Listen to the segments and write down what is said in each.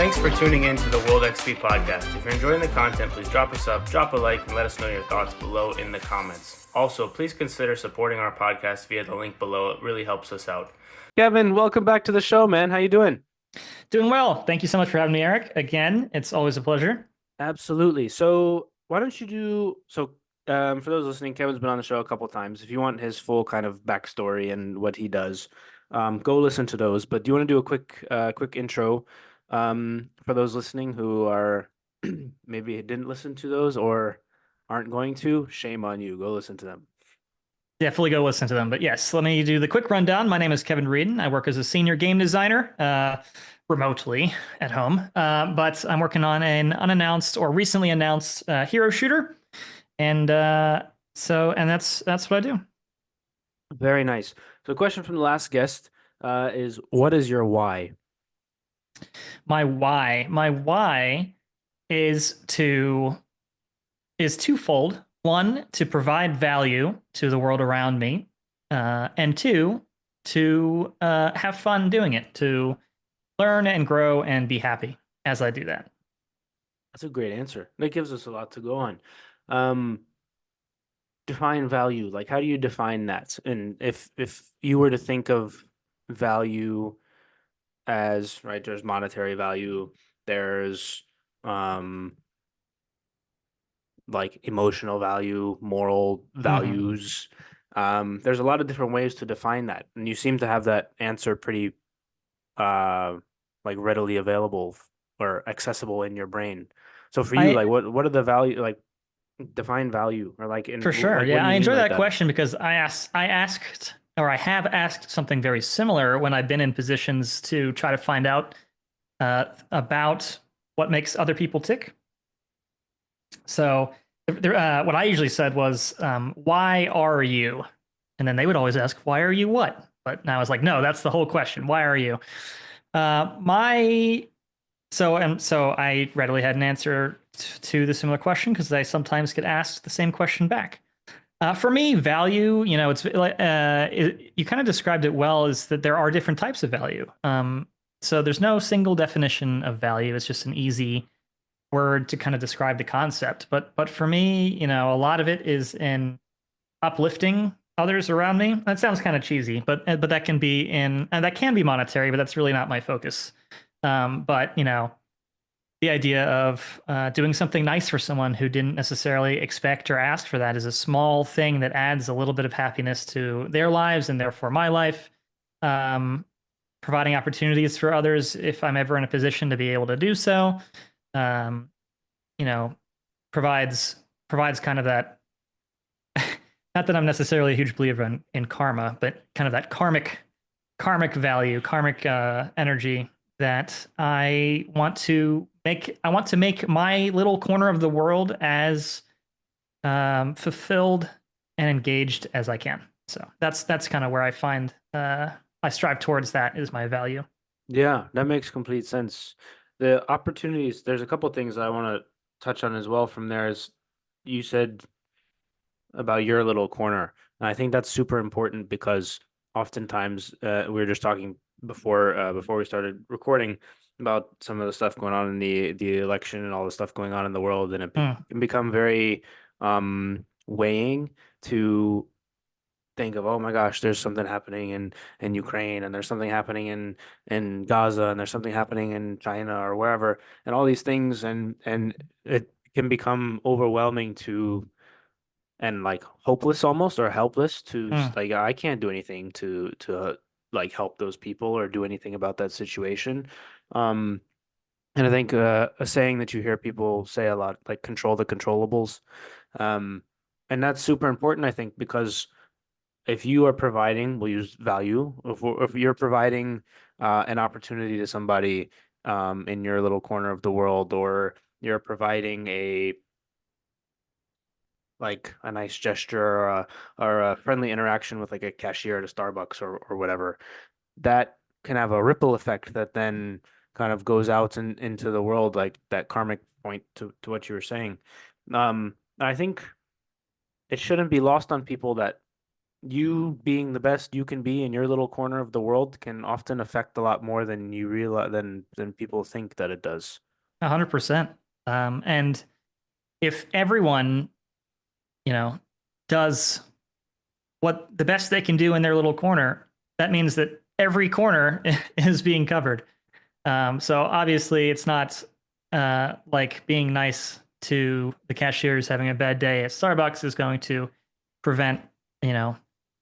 Thanks for tuning in to the World XP podcast. If you're enjoying the content, please drop us up, drop a like, and let us know your thoughts below in the comments. Also, please consider supporting our podcast via the link below. It really helps us out. Kevin, welcome back to the show, man. How you doing? Doing well. Thank you so much for having me, Eric. Again, it's always a pleasure. Absolutely. So why don't you for those listening, Kevin's been on the show a couple times. If you want his full kind of backstory and what he does, go listen to those. But do you want to do a quick intro for those listening who are maybe didn't listen to those or aren't going to? Shame on you. Go listen to them. Definitely go listen to them. But yes, let me do the quick rundown. My name is Kevin Readen. I work as a senior game designer remotely at home, but I'm working on an unannounced or recently announced hero shooter, and that's what I do. Very nice. So, a question from the last guest is, what is your why? My why is twofold. One, to provide value to the world around me, and two, to have fun doing it, to learn and grow and be happy as I do that. That's a great answer. That gives us a lot to go on. Um, Define value. Like, how do you define that? And if you were to think of value as, right, there's monetary value, there's um like emotional value, moral Mhm. values. There's a lot of different ways to define that, and you seem to have that answer pretty uh like readily available or accessible in your brain. So for you, I like what are the value, like define value, or like For sure. like what Yeah, do I you mean enjoy like that that? question because I have asked something very similar when I've been in positions to try to find out about what makes other people tick. So, what I usually said was, "Why are you?" And then they would always ask, "Why are you what?" But now I was like, "No, that's the whole question. Why are you?" My so I readily had an answer to the similar question because I sometimes get asked the same question back. For me, value, it's you kind of described it well, is that there are different types of value. So there's no single definition of value. It's just an easy word to kind of describe the concept. But for me, a lot of it is in uplifting others around me. That sounds kind of cheesy, but that can be and that can be monetary, but that's really not my focus. But the idea of doing something nice for someone who didn't necessarily expect or ask for that is a small thing that adds a little bit of happiness to their lives and therefore my life. Um, Providing opportunities for others if I'm ever in a position to be able to do so. Um, you know, provides kind of that. Not that I'm necessarily a huge believer in karma, but kind of that karmic value, karmic energy that I want to make my little corner of the world as fulfilled and engaged as I can. So that's kind of where I find I strive towards that is my value. Yeah, that makes complete sense. The opportunities, there's a couple things that I want to touch on as well from there. Is you said about your little corner. And I think that's super important because oftentimes we were just talking before we started recording about some of the stuff going on in the election and all the stuff going on in the world, and Mm, can become very weighing to think of, oh my gosh, there's something happening in Ukraine, and there's something happening in Gaza, and there's something happening in China or wherever, and all these things, and it can become overwhelming to, and like hopeless almost, or helpless to, mm. like, I can't do anything to like help those people or do anything about that situation. Um, and I think a saying that you hear people say a lot, like control the controllables. Um, and that's super important, I think, because if you are providing, we'll use value. If you're providing an opportunity to somebody in your little corner of the world, or you're providing a nice gesture, or a friendly interaction with like a cashier at a Starbucks, or whatever, that can have a ripple effect that then kind of goes out into the world, like that karmic point to what you were saying. I think it shouldn't be lost on people that you being the best you can be in your little corner of the world can often affect a lot more than you realize than people think that it does. 100%. And if everyone, you know, does what the best they can do in their little corner, that means that every corner is being covered. So obviously, it's not like being nice to the cashiers having a bad day at Starbucks is going to prevent, you know,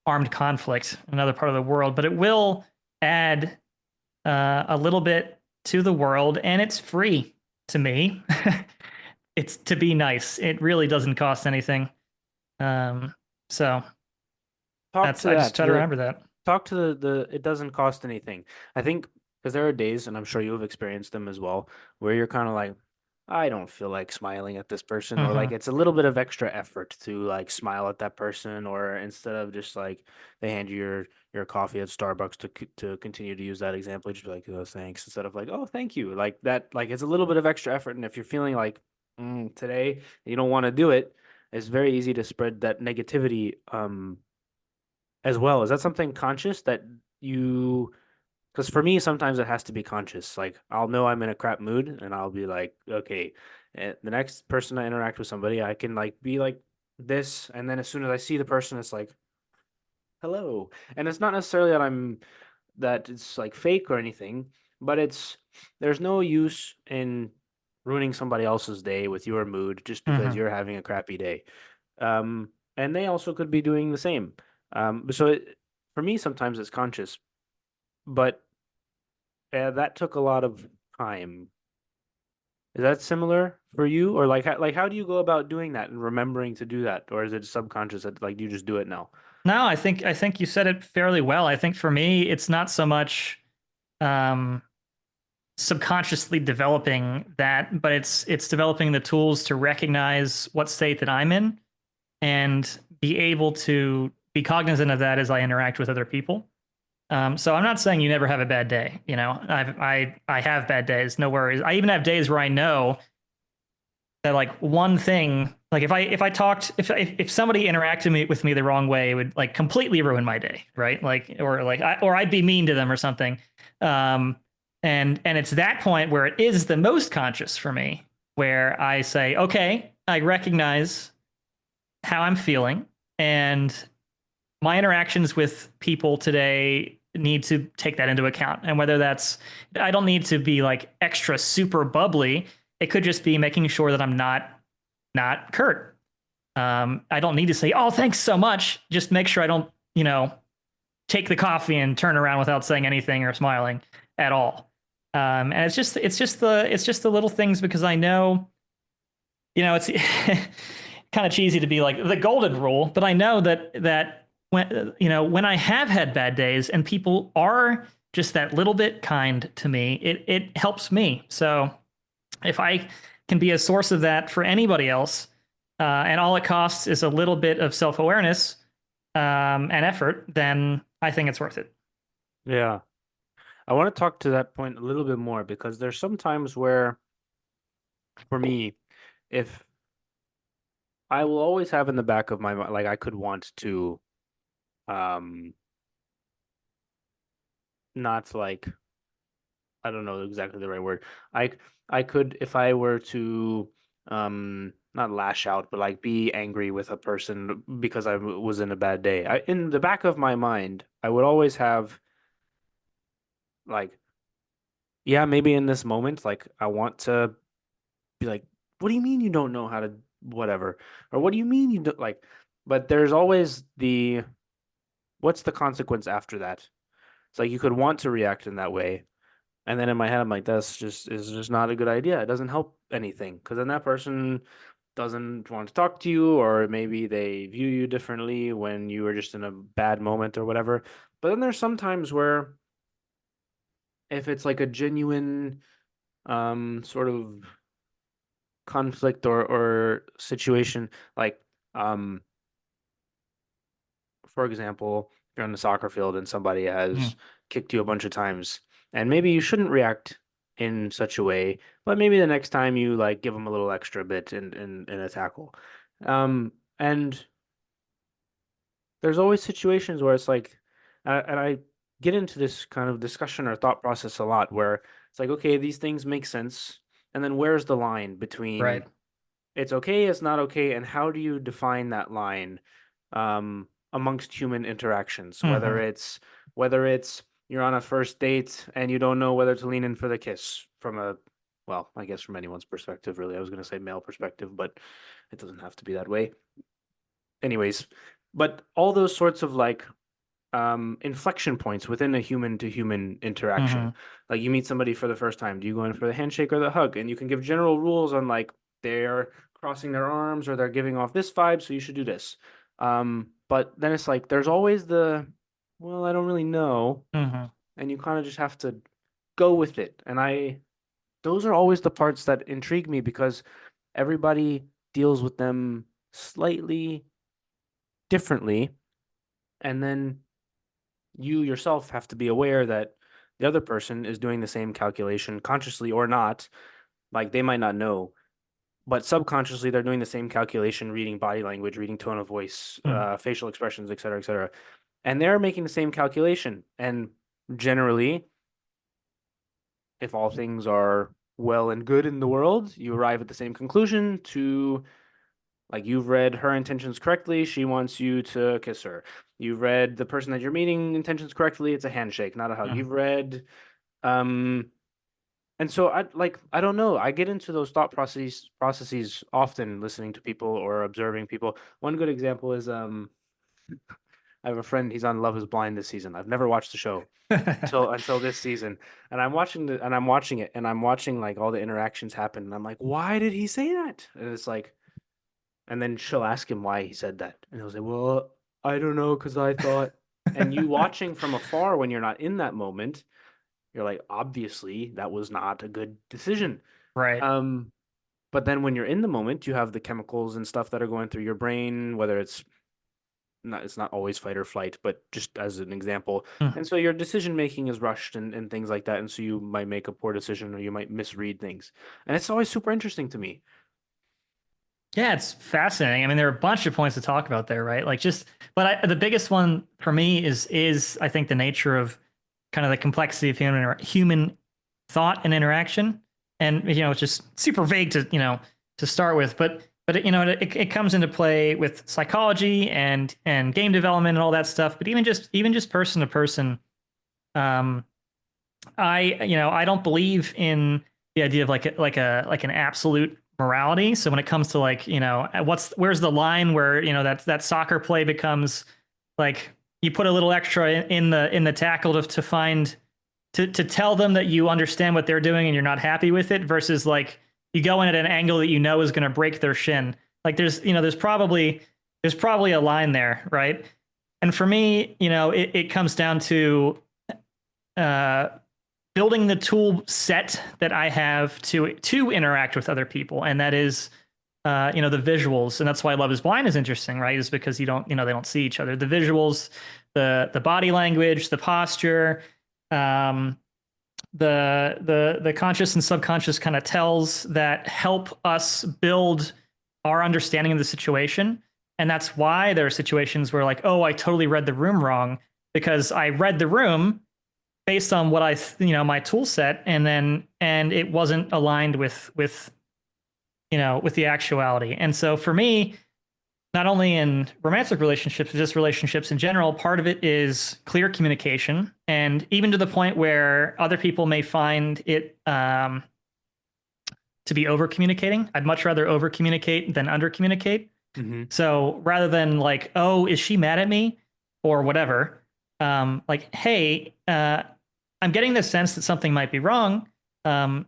armed conflict in another part of the world, but it will add a little bit to the world, and it's free to me. It's to be nice. It really doesn't cost anything. Um, so Talk that's to I just that. try to The remember that. talk to the it doesn't cost anything. I think because there are days, and I'm sure you've experienced them as well, where you're kind of like, I don't feel like smiling at this person, or like Hmm. it's a little bit of extra effort to like smile at that person, or instead of just like they hand you your coffee at Starbucks to continue to use that example, you just be like, oh, thanks, instead of like, oh, thank you, like that, like it's a little bit of extra effort, and if you're feeling like today you don't want to do it, it's very easy to spread that negativity as well. Is that something conscious that you, because for me, sometimes it has to be conscious. Like I'll know I'm in a crap mood and I'll be like, okay, the next person I interact with somebody, I can like be like this. And then as soon as I see the person, it's like, hello. And it's not necessarily that it's like fake or anything, but there's no use in ruining somebody else's day with your mood just because Hmm. you're having a crappy day. And they also could be doing the same. For me, sometimes it's conscious, but that took a lot of time. Is that similar for you, or like how do you go about doing that and remembering to do that, or is it subconscious that like you just do it now? No, I think you said it fairly well. I think for me, it's not so much um, subconsciously developing that, but it's developing the tools to recognize what state that I'm in and be able to be cognizant of that as I interact with other people. So I'm not saying you never have a bad day. You know, I have bad days, no worries. I even have days where I know that like one thing, like if I talked, if somebody interacted with me the wrong way, it would like completely ruin my day, right? Like or I'd be mean to them or something. Um, and it's that point where it is the most conscious for me, where I say, okay, I recognize how I'm feeling, and my interactions with people today need to take that into account. And whether that's, I don't need to be like extra super bubbly. It could just be making sure that I'm not curt. I don't need to say, "Oh, thanks so much." Just make sure I don't, take the coffee and turn around without saying anything or smiling at all. And it's just the little things because I know, it's kind of cheesy to be like the golden rule, but I know that when I have had bad days and people are just that little bit kind to me, it helps me. So if I can be a source of that for anybody else, and all it costs is a little bit of self awareness and effort, then I think it's worth it. Yeah, I want to talk to that point a little bit more because there's some times where, for me, if I will always have in the back of my mind, like I could want to, um, not like I don't know exactly the right word. I I could if I were to not lash out, but like be angry with a person because was in a bad day. In the back of my mind, I would always have like, yeah, maybe in this moment, like I want to be like, what do you mean you don't know how to whatever? Or what do you mean you don't like, but there's always what's the consequence after that? It's like you could want to react in that way. And then in my head, I'm like, that's just is just not a good idea. It doesn't help anything because then that person doesn't want to talk to you, or maybe they view you differently when you were just in a bad moment or whatever. But then there's sometimes where if it's like a genuine sort of conflict or situation, like um for example, you're on the soccer field and somebody has Mm. kicked you a bunch of times, and maybe you shouldn't react in such a way, but maybe the next time you like give them a little extra bit in a tackle. And there's always situations where it's like, and I get into this kind of discussion or thought process a lot where it's like, okay, these things make sense. And then where's the line between Right. it's okay, it's not okay, and how do you define that line amongst human interactions? Hmm. Whether it's you're on a first date and you don't know whether to lean in for the kiss from a, well, I guess from anyone's perspective, really. I was going to say male perspective, but it doesn't have to be that way. Anyways, but all those sorts of like inflection points within a human to human interaction. Hmm. Like you meet somebody for the first time, do you go in for the handshake or the hug? And you can give general rules on like they're crossing their arms or they're giving off this vibe, so you should do this. But then it's like there's always the, well, I don't really know, Hmm. and you kind of just have to go with it. And those are always the parts that intrigue me because everybody deals with them slightly differently. And then you yourself have to be aware that the other person is doing the same calculation consciously or not. Like they might not know, but subconsciously they're doing the same calculation, reading body language, reading tone of voice, Hmm. facial expressions, et cetera, et cetera. And they're making the same calculation. And generally, if all things are well and good in the world, you arrive at the same conclusion to like you've read her intentions correctly. She wants you to kiss her. You've read the person that you're meeting intentions correctly. It's a handshake, not a hug. Hmm. You've read, um, and so I don't know. I get into those thought processes often listening to people or observing people. One good example is I have a friend. He's on Love Is Blind this season. I've never watched the show until this season, and I'm watching it, and I'm watching like all the interactions happen, and I'm like, why did he say that? And it's like. And then she'll ask him why he said that. And he'll say, well, I don't know, because I thought. And you watching from afar when you're not in that moment, you're like, obviously, that was not a good decision. Right. Um, but then when you're in the moment, you have the chemicals and stuff that are going through your brain, whether it's not always fight or flight, but just as an example. Mhm. And so your decision making is rushed and things like that. And so you might make a poor decision or you might misread things. And it's always super interesting to me. Yeah, it's fascinating. I mean, there are a bunch of points to talk about there, right? Like just, but the biggest one for me is I think the nature of kind of the complexity of human thought and interaction, and it's just super vague to to start with, but it comes into play with psychology and game development and all that stuff. But even just person to person, um, I don't believe in the idea of like an absolute morality. So when it comes to like, where's the line where, that soccer play becomes like you put a little extra in the tackle to find to tell them that you understand what they're doing and you're not happy with it versus like you go in at an angle that you know is going to break their shin. Like there's probably a line there, right? And for me, it comes down to uh building the tool set that I have to interact with other people, and that is the visuals, and that's why Love Is Blind is interesting, right? Is because they don't see each other. The visuals, the body language, the posture, um, the conscious and subconscious kind of tells that help us build our understanding of the situation, and that's why there are situations where like, oh, I totally read the room wrong because I read the room based on what my tool set, and it wasn't aligned with the actuality. And so for me, not only in romantic relationships, but just relationships in general, part of it is clear communication, and even to the point where other people may find it to be over communicating. I'd much rather over communicate than under communicate. Hmm. So rather than like, oh, is she mad at me or whatever, like, hey, I'm getting the sense that something might be wrong. Um,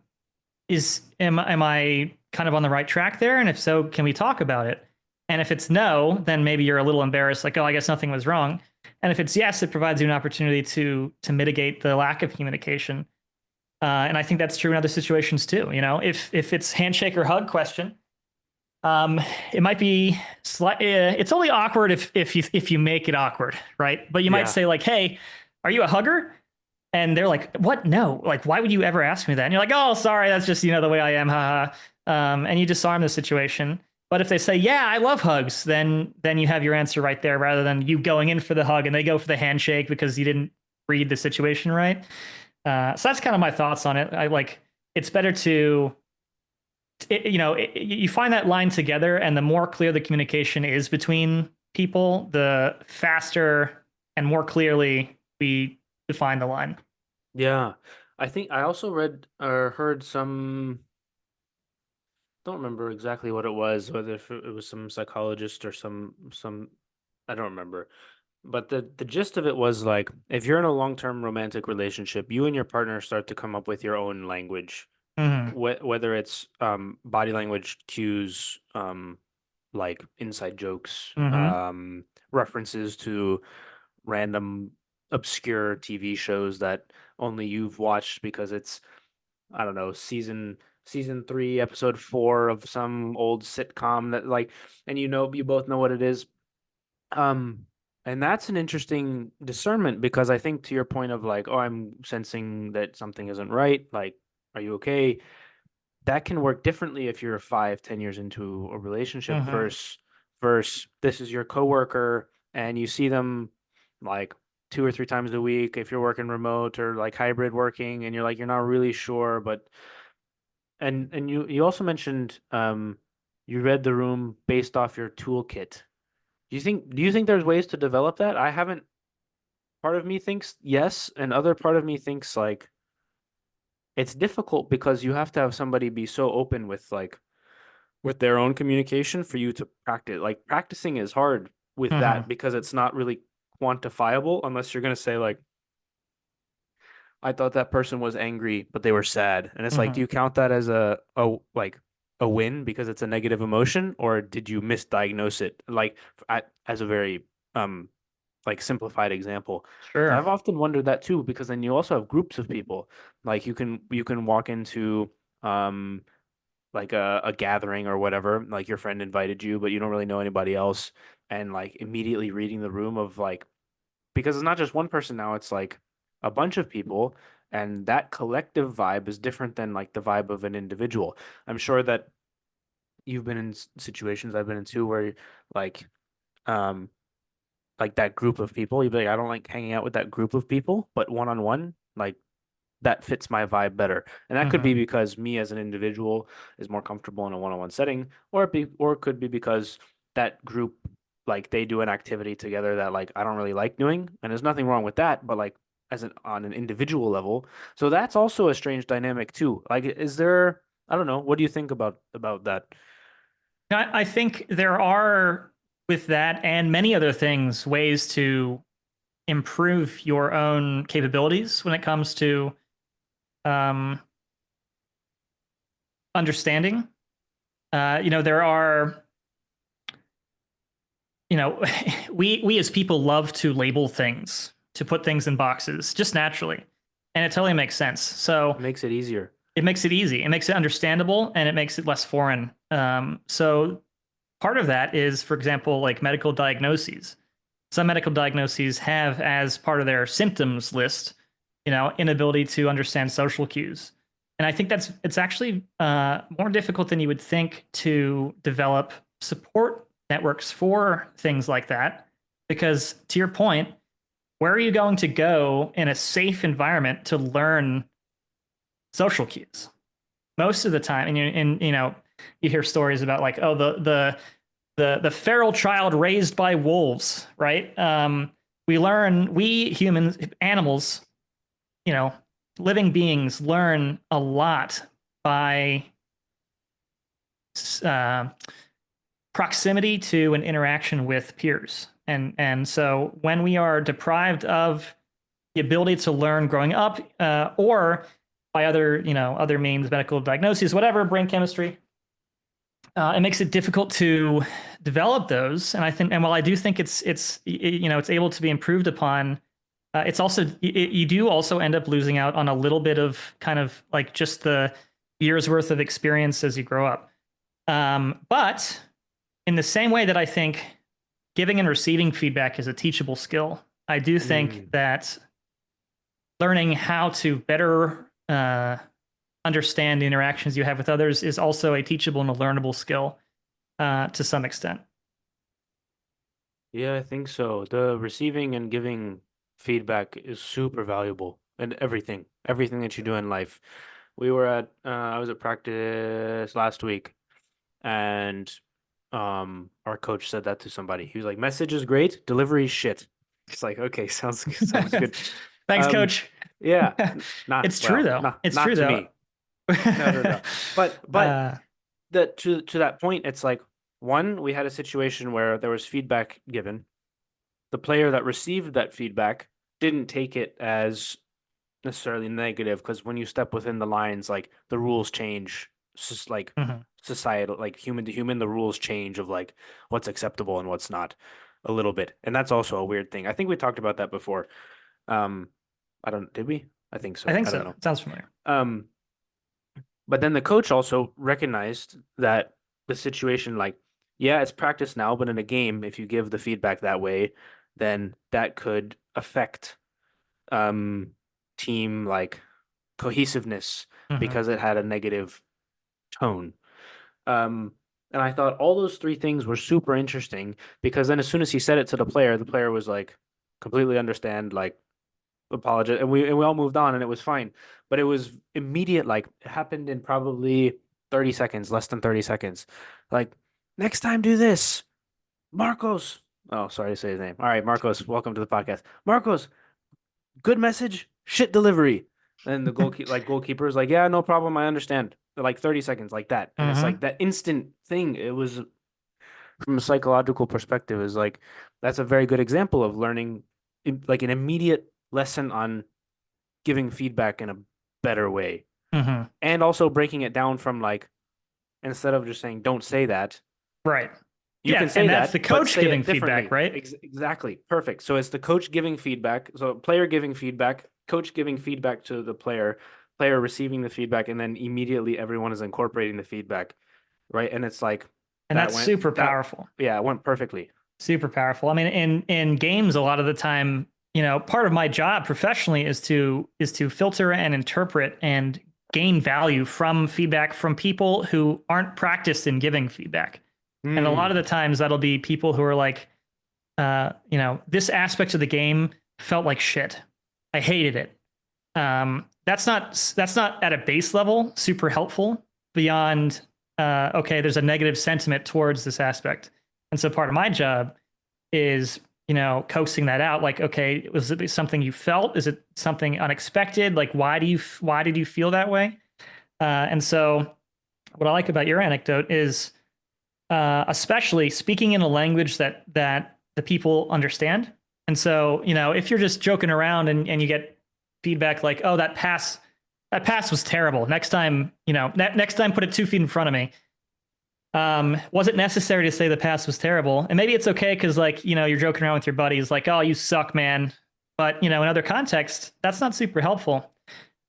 am I kind of on the right track there? And if so, can we talk about it? And if it's no, then maybe you're a little embarrassed, like, oh, I guess nothing was wrong. And if it's yes, it provides you an opportunity to mitigate the lack of communication. And I think that's true in other situations too. If it's handshake or hug question, it might be it's only awkward if you make it awkward, right? But you might Yeah. say like, hey, are you a hugger? And they're like, what? No. Like, why would you ever ask me that? And you're like, oh, sorry, that's just the way I am. Haha. And you disarm the situation. But if they say, "Yeah, I love hugs," then you have your answer right there, rather than you going in for the hug and they go for the handshake because you didn't read the situation right. So that's kind of my thoughts on it. I like it's better to you find that line together, and the more clear the communication is between people, the faster and more clearly we define the line. Yeah. I think I also read or heard some, don't remember exactly what it was, whether if it was some psychologist or some I don't remember. But the gist of it was like if you're in a long-term romantic relationship, you and your partner start to come up with your own language, Hmm. whether it's body language cues, like inside jokes, Hmm. references to random obscure TV shows that only you've watched because it's, I don't know, season 3, episode 4 of some old sitcom that like, and you both know what it is. Um, and that's an interesting discernment because I think to your point of like, oh, I'm sensing that something isn't right. Like, are you okay? That can work differently if you're 5, 10 years into a relationship Hmm. versus this is your coworker and you see them like 2 or 3 times a week if you're working remote or like hybrid working and you're like you're not really sure, but and you also mentioned you read the room based off your toolkit. Do you think there's ways to develop that? I haven't. Part of me thinks yes, and other part of me thinks like it's difficult because you have to have somebody be so open with their own communication for you to practice. Like practicing is hard with that Hmm. because it's not really quantifiable unless you're gonna say like I thought that person was angry, but they were sad. And it's like, do Hmm. you count that as a like a win because it's a negative emotion, or did you misdiagnose it? Like as a very um like simplified example. So Sure. I've often wondered that too, because then you also have groups of people. Like you can walk into um like a gathering or whatever, like your friend invited you, but you don't really know anybody else, and like immediately reading the room of like because it's not just one person now, it's like a bunch of people, and that collective vibe is different than like the vibe of an individual. I'm sure that you've been in situations I've been in too where like um like that group of people, you'd be like, I don't like hanging out with that group of people, but one on one, like that fits my vibe better. And that could be Hmm. because me as an individual is more comfortable in a one-on-one setting, or it could be because that group, like they do an activity together that like I don't really like doing, and there's nothing wrong with that, but like as an on an individual level. So that's also a strange dynamic too. Like, is there, I don't know, what do you think about that? I think there are, with that and many other things, ways to improve your own capabilities when it comes to um, understanding. There are, you know, we as people love to label things, to put things in boxes just naturally, and it totally makes sense. So It makes it easier. it makes it easy, it makes it understandable, and it makes it less foreign. So part of that is, for example, like medical diagnoses. Some medical diagnoses have as part of their symptoms list, inability to understand social cues. And I think it's actually more difficult than you would think to develop support networks for things like that. Because to your point, where are you going to go in a safe environment to learn social cues? Most of the time, you hear stories about like, oh, the feral child raised by wolves, right? We humans, animals, you know, living beings learn a lot by uh, proximity to an interaction with peers, and so when we are deprived of the ability to learn growing up, or by other means, medical diagnoses, whatever, brain chemistry, it makes it difficult to develop those. And I think, and while I do think it's able to be improved upon, it's also you do also end up losing out on a little bit of kind of like just the years worth of experience as you grow up. But in the same way that I think giving and receiving feedback is a teachable skill, I do think Mm. that learning how to better understand the interactions you have with others is also a teachable and a learnable skill. to some extent. Yeah, I think so. The receiving and giving feedback is super valuable in everything that you do in life. I was at practice last week, and our coach said that to somebody. He was like, "Message is great, delivery is shit." It's like, okay, sounds good. Thanks, Um, coach. yeah, not It's true well, though. not It's not true to though. me. No, no, no. But uh, that to that point, it's like one, we had a situation where there was feedback given. The player that received that feedback didn't take it as necessarily negative because when you step within the lines, like the rules change, just like mhm. societal, like human to human, the rules change of like what's acceptable and what's not a little bit. And that's also a weird thing. I think we talked about that before. Um, I don't, did we? I think I so. think I don't so. know. Sounds familiar. Um, but then the coach also recognized that the situation, like, yeah, it's practice now, but in a game, if you give the feedback that way, then that could affect um team like cohesiveness Hmm. because it had a negative tone. Um, and I thought all those three things were super interesting because then as soon as he said it to the player was like completely understand, like apologize, and we all moved on and it was fine. But it was immediate, like it happened in probably 30 seconds, less than 30 seconds. Like, next time do this. Marcos. Oh, sorry to say his name. All right, Marcos, welcome to the podcast. Marcos, good message, shit delivery. And the goalkeeper is like, yeah, no problem, I understand. Like 30 seconds, like that. And it's like Hmm. that instant thing. It was from a psychological perspective, is like that's a very good example of learning like an immediate lesson on giving feedback in a better way. Hmm. And also breaking it down from like instead of just saying don't say that, Right. you can Yeah, say and that's the that, but coach say giving it feedback, differently. right? Exactly. Perfect. So it's the coach giving feedback. So player giving feedback, coach giving feedback to the player, player receiving the feedback, and then immediately everyone is incorporating the feedback, right? And it's like And that's super that powerful. yeah, it went perfectly. Super powerful. I mean, in games, a lot of the time, part of my job professionally is to filter and interpret and gain value from feedback from people who aren't practiced in giving feedback. And a lot of Hmm. the times that'll be people who are like, this aspect of the game felt like shit. I hated it. That's not at a base level super helpful beyond okay, there's a negative sentiment towards this aspect. And so part of my job is, coaxing that out. Like, okay, was it something you felt? Is it something unexpected? Like, why did you feel that way? And so what I like about your anecdote is especially speaking in a language that the people understand. And so, if you're just joking around and you get feedback like, "Oh, that pass was terrible. Next time, next time, put it 2 feet in front of me." Was it necessary to say the pass was terrible? And maybe it's okay because, like, you're joking around with your buddies, like, "Oh, you suck, man." But in other contexts, that's not super helpful.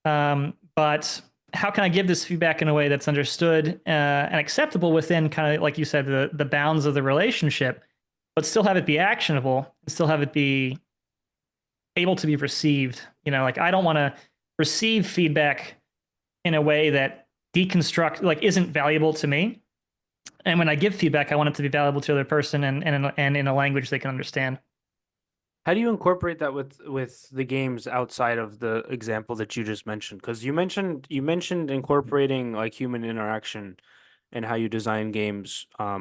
But how can I give this feedback in a way that's understood and acceptable within kind of like you said the bounds of the relationship, but still have it be actionable and still have it be able to be received. Like I don't want to receive feedback in a way that deconstruct like isn't valuable to me. And when I give feedback, I want it to be valuable to the other person and in a language they can understand. How do you incorporate that with the games outside of the example that you just mentioned? Because you mentioned incorporating like human interaction and how you design games a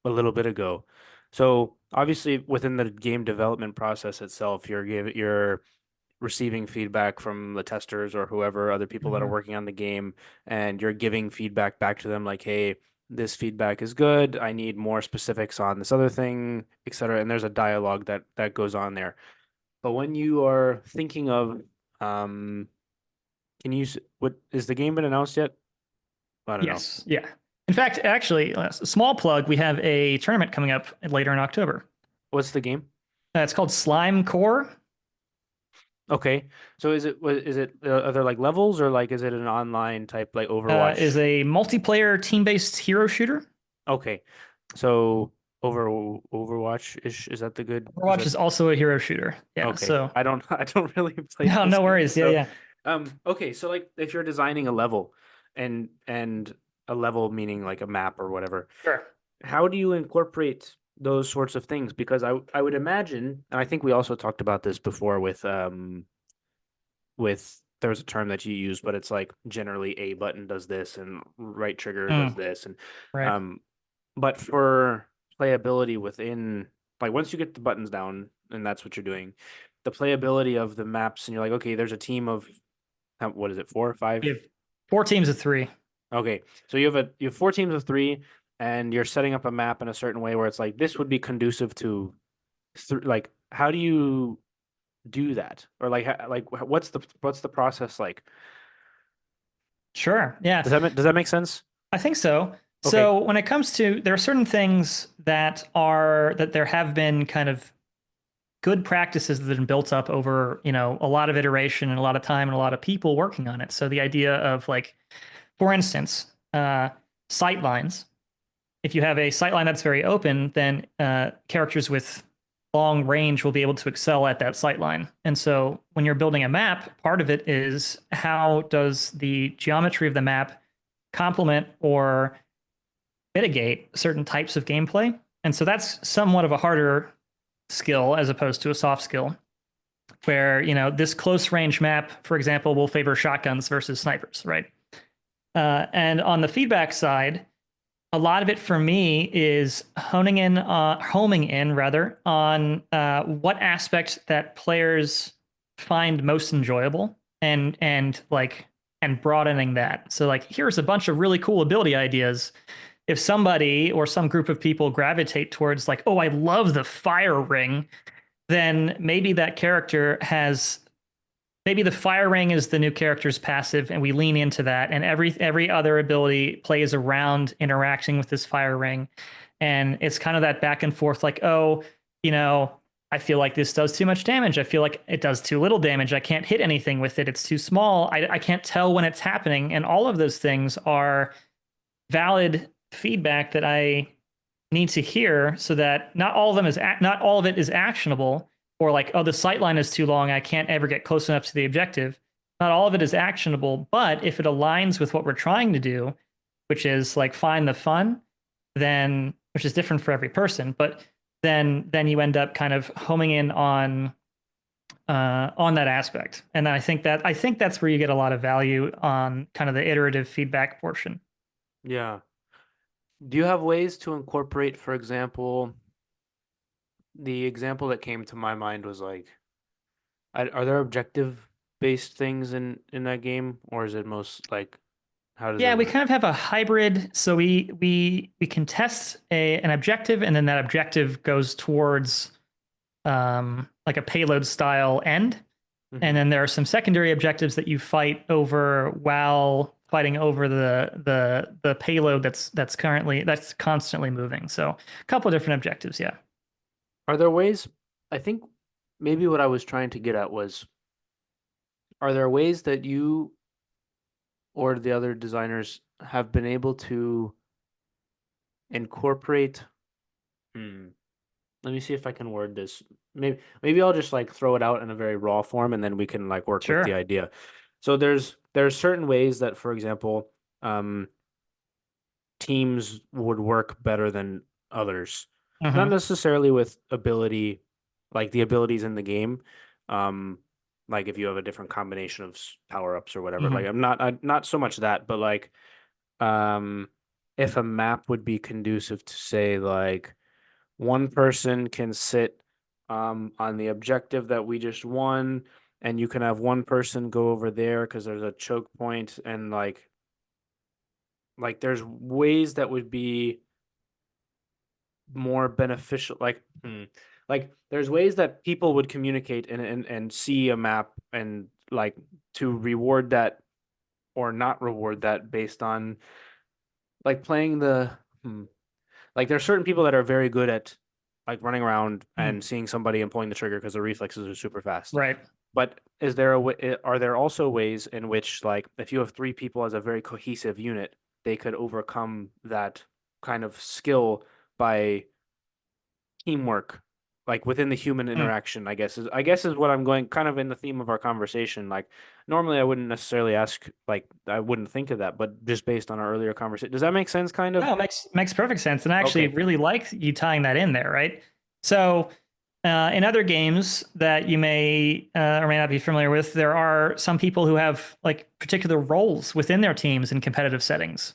little bit ago. So obviously within the game development process itself, you're receiving feedback from the testers or whoever other people that are Mhm. working on the game, and you're giving feedback back to them like, hey, this feedback is good, I need more specifics on this other thing, etc. And there's a dialogue that goes on there. But when you are thinking of um can you what is the game been announced yet? I don't know. Yes. Yeah. In fact, actually, a small plug, we have a tournament coming up later in October. What's the game? It's called Slimecore. Okay, so is it are there like levels, or like is it an online type like Is Overwatch? a multiplayer team-based hero shooter. Okay, so Overwatch is that the good is Overwatch that is also a hero shooter. Yeah. okay? So I don't I don't really play no, those no games, worries. Yeah, so yeah. okay, so like if you're designing a level and a level meaning like a map or whatever, Sure. how do you incorporate those sorts of things? Because I would imagine, and I think we also talked about this before with there's a term that you use, but it's like generally A button does this and right trigger does Mm, this, and right. um, but for playability within, like once you get the buttons down and that's what you're doing, the playability of the maps, and you're like, okay, there's a team of what is it, four or five? We have 4 teams of 3. Okay, so you have four teams of three, and you're setting up a map in a certain way where it's like this would be conducive to like how do you do that, or like what's the process like? Sure. Yeah. Does that make sense? I think so. Okay. So when it comes to, there are certain things that there have been kind of good practices that have been built up over, a lot of iteration and a lot of time and a lot of people working on it. So the idea of, like, for instance, sight lines. If you have a sight line that's very open, then characters with long range will be able to excel at that sight line. And so when you're building a map, part of it is how does the geometry of the map complement or mitigate certain types of gameplay. And so that's somewhat of a harder skill as opposed to a soft skill, where, this close range map, for example, will favor shotguns versus snipers, right? And on the feedback side, a lot of it for me is homing in rather on what aspect that players find most enjoyable, and broadening that. So, like, here's a bunch of really cool ability ideas. If somebody or some group of people gravitate towards, like, oh, I love the fire ring, then maybe that character has, maybe the fire ring is the new character's passive, and we lean into that, and every other ability plays around interacting with this fire ring, and it's kind of that back and forth, like, oh, you know I feel like this does too much damage, I feel like it does too little damage, I can't hit anything with it, it's too small, I can't tell when it's happening, and all of those things are valid feedback that I need to hear, so that not all of it is actionable, or like, oh, the sight line is too long, I can't ever get close enough to the objective. Not all of it is actionable, but if it aligns with what we're trying to do, which is like find the fun, then, which is different for every person, but then you end up kind of homing in on that aspect. And I think that's where you get a lot of value on kind of the iterative feedback portion. Yeah. Do you have ways to incorporate, for example, the example that came to my mind was like, are there objective based things in that game, or is it most like how does it Yeah, we work? kind of have a hybrid. So we can test an objective, and then that objective goes towards like a payload style end. And Hmm. then there are some secondary objectives that you fight over while fighting over the payload that's constantly moving. So a couple of different objectives, yeah. Are there ways? I think maybe what I was trying to get at was, are there ways that you or the other designers have been able to incorporate? Hmm. Let me see if I can word this. Maybe I'll just like throw it out in a very raw form, and then we can like work with the Sure. idea. So there's certain ways that, for example, um, teams would work better than others. Not Hmm. necessarily with ability, like the abilities in the game. Um, like if you have a different combination of power-ups or whatever. Hmm. Like not so much that, but like um if a map would be conducive to, say, like one person can sit on the objective that we just won, and you can have one person go over there because there's a choke point, and like there's ways that would be more beneficial, like there's ways that people would communicate and see a map, and like to reward that or not reward that based on like playing the like there's certain people that are very good at like running around and seeing somebody and pulling the trigger because the reflexes are super fast. Right. But is there a way, are there also ways in which, like, if you have three people as a very cohesive unit, they could overcome that kind of skill by teamwork? like within the human Mm. interaction, I guess is what I'm going kind of in the theme of our conversation. Like normally I wouldn't necessarily ask, like I wouldn't think of that, but just based on our earlier conversation, does that make sense kind of? No, it makes perfect sense, and I actually Okay. really like you tying that in there, right? So, in other games that you may or may not be familiar with, there are some people who have like particular roles within their teams in competitive settings.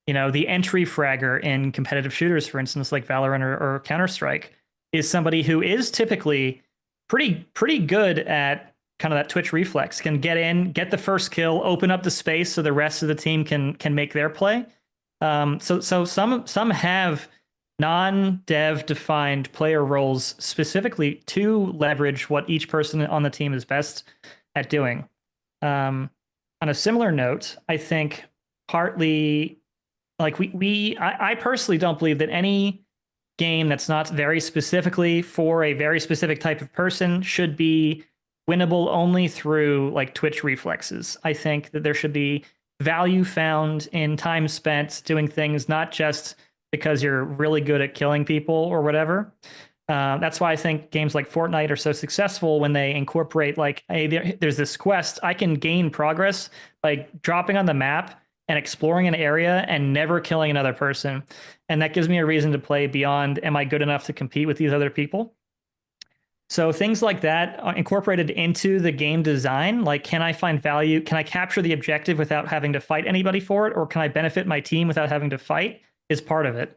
You know, the entry fragger in competitive shooters, for instance, like Valorant or Counter Strike, is somebody who is typically pretty good at kind of that twitch reflex, can get in, get the first kill, open up the space so the rest of the team can make their play. So some have non-dev defined player roles specifically to leverage what each person on the team is best at doing. Um, on a similar note, I think partly like I personally don't believe that any game that's not very specifically for a very specific type of person should be winnable only through like twitch reflexes. I think that there should be value found in time spent doing things not just because you're really good at killing people or whatever. That's why I think games like Fortnite are so successful when they incorporate like, hey, there's this quest. I can gain progress by dropping on the map and exploring an area and never killing another person. And that gives me a reason to play beyond, am I good enough to compete with these other people? So things like that are incorporated into the game design. Like, can I find value? Can I capture the objective without having to fight anybody for it? Or can I benefit my team without having to fight? Is part of it.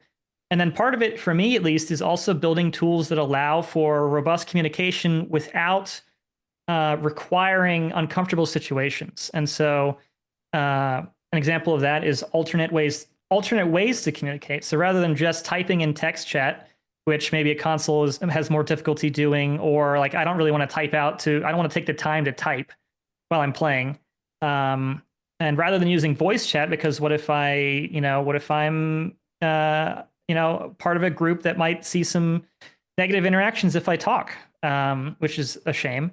And then part of it, for me at least, is also building tools that allow for robust communication without requiring uncomfortable situations. And so, an example of that is alternate ways to communicate. So rather than just typing in text chat, which maybe a console has more difficulty doing, or like I don't really want to type out to, I don't want to take the time to type while I'm playing. Um, and rather than using voice chat, because what if I'm, part of a group that might see some negative interactions if I talk, which is a shame.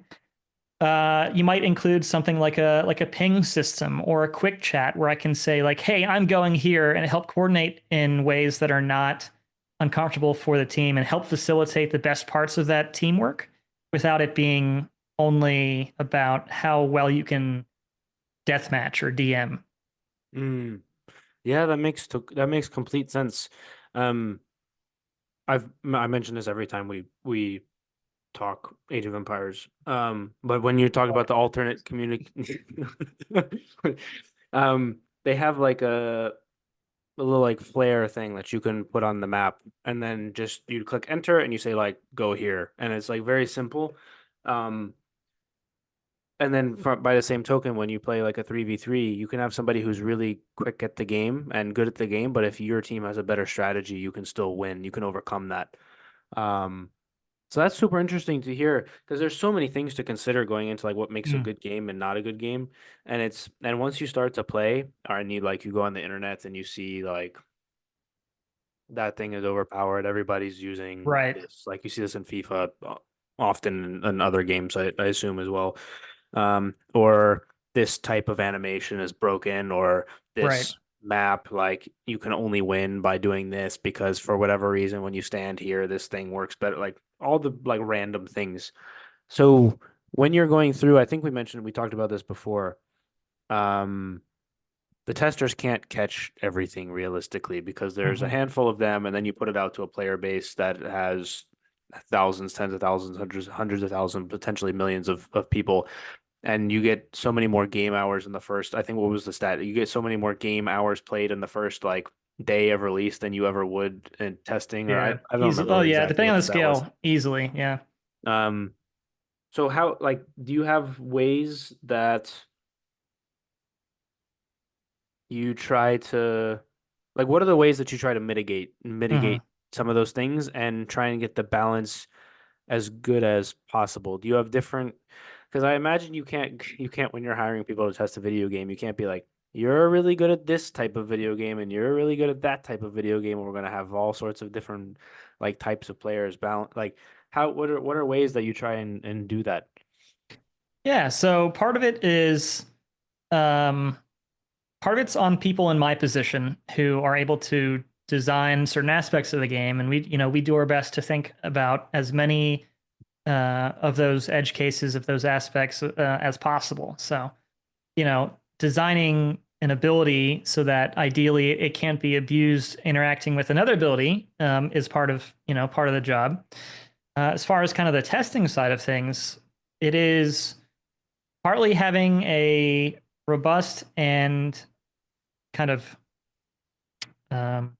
You might include something like a ping system or a quick chat where I can say like, "Hey, I'm going here," and help coordinate in ways that are not uncomfortable for the team and help facilitate the best parts of that teamwork without it being only about how well you can deathmatch or DM. Mm. Yeah, that makes complete sense. Um, I mention this every time we talk Age of Empires. But when you talk about the alternate community, they have like a little like flare thing that you can put on the map, and then just you click enter and you say like go here, and it's like very simple. Um, and then by the same token, when you play like a 3v3, you can have somebody who's really quick at the game and good at the game, but if your team has a better strategy, you can still win. You can overcome that. Um, so that's super interesting to hear because there's so many things to consider going into like what makes a Mm, good game and not a good game. And once you start to play, or and you go on the internet and you see like that thing is overpowered. Everybody's using right, this. Like you see this in FIFA often in other games, I assume as well. Or this type of animation is broken, or right. this map, like you can only win by doing this because for whatever reason, when you stand here, this thing works better. Like all the like random things. So when you're going through, I think we talked about this before. Um, the testers can't catch everything realistically because there's a Mhm. handful of them, and then you put it out to a player base that has thousands, tens of thousands, hundreds of thousands, potentially millions of people. And you get so many more game hours in the first, I think what was the stat? You get so many more game hours played in the first like day of release than you ever would in testing, or Yeah, I don't easy. Oh remember yeah, exactly depending what on the the stat was. scale, easily. Yeah. Um, so how like do you have ways that you try to like what are the ways that you try to Mhm. mitigate some of those things and try and get the balance as good as possible? Do you have different because I imagine you can't when you're hiring people to test a video game, you can't be like, you're really good at this type of video game and you're really good at that type of video game. And we're gonna have all sorts of different like types of players balance like how what are ways that you try and do that? Yeah. So um, part of it's on people in my position who are able to design certain aspects of the game, and we do our best to think about as many of those edge cases of those aspects as possible. So, designing an ability so that ideally it can't be abused interacting with another ability is part of the job. As far as kind of the testing side of things, it is partly having a robust and kind of um,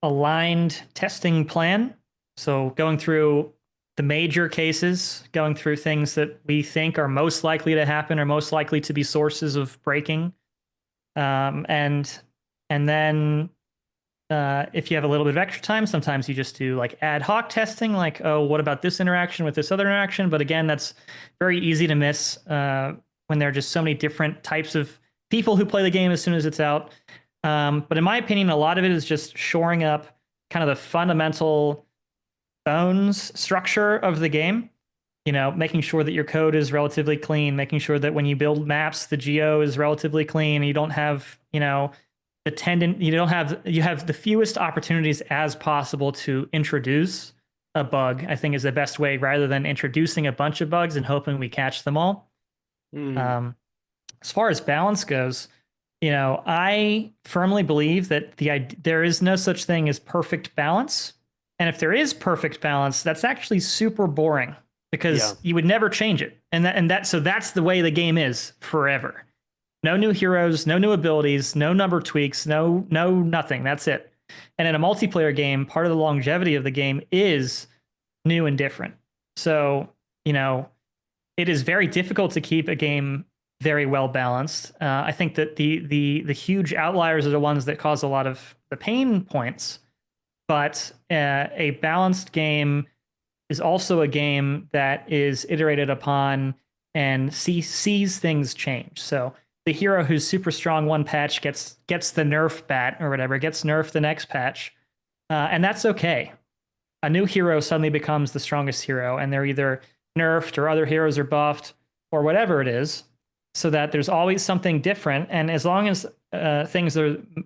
aligned testing plan. So going through the major cases, going through things that we think are most likely to happen or most likely to be sources of breaking, and then if you have a little bit of extra time, sometimes you just do like ad hoc testing, like, oh, what about this interaction with this other interaction? But again, that's very easy to miss when there are just so many different types of people who play the game as soon as it's out. But in my opinion, a lot of it is just shoring up kind of the fundamental bones structure of the game. Making sure that your code is relatively clean, making sure that when you build maps, the geo is relatively clean, and you don't have, you have the fewest opportunities as possible to introduce a bug, I think is the best way rather than introducing a bunch of bugs and hoping we catch them all. Mm, Um, as far as balance goes, I firmly believe that there is no such thing as perfect balance. And if there is perfect balance, that's actually super boring yeah. because you would never change it. So that's the way the game is forever. No new heroes, no new abilities, no number tweaks, no nothing. That's it. And in a multiplayer game, part of the longevity of the game is new and different. So, you know, it is very difficult to keep a game very well balanced. I think that the huge outliers are the ones that cause a lot of the pain points. But a balanced game is also a game that is iterated upon and sees things change. So the hero who's super strong one patch gets the nerf bat or whatever, gets nerfed the next patch, and that's okay. A new hero suddenly becomes the strongest hero, and they're either nerfed or other heroes are buffed or whatever it is, so that there's always something different. And as long as things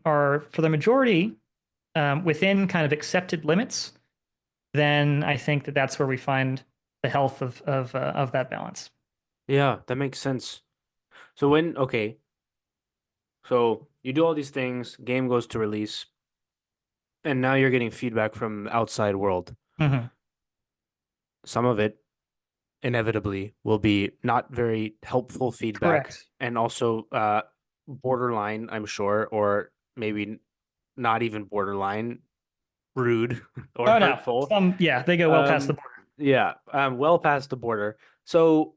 are for the majority within kind of accepted limits, then I think that that's where we find the health of that balance. Yeah, that makes sense. So okay, so you do all these things, game goes to release, and now you're getting feedback from outside world. Mm-hmm. Some of it inevitably will be not very helpful feedback Correct. and also borderline, I'm sure, or maybe not even borderline, rude or Oh no, hurtful. yeah, they go well past the Um, border. yeah, well past the border. So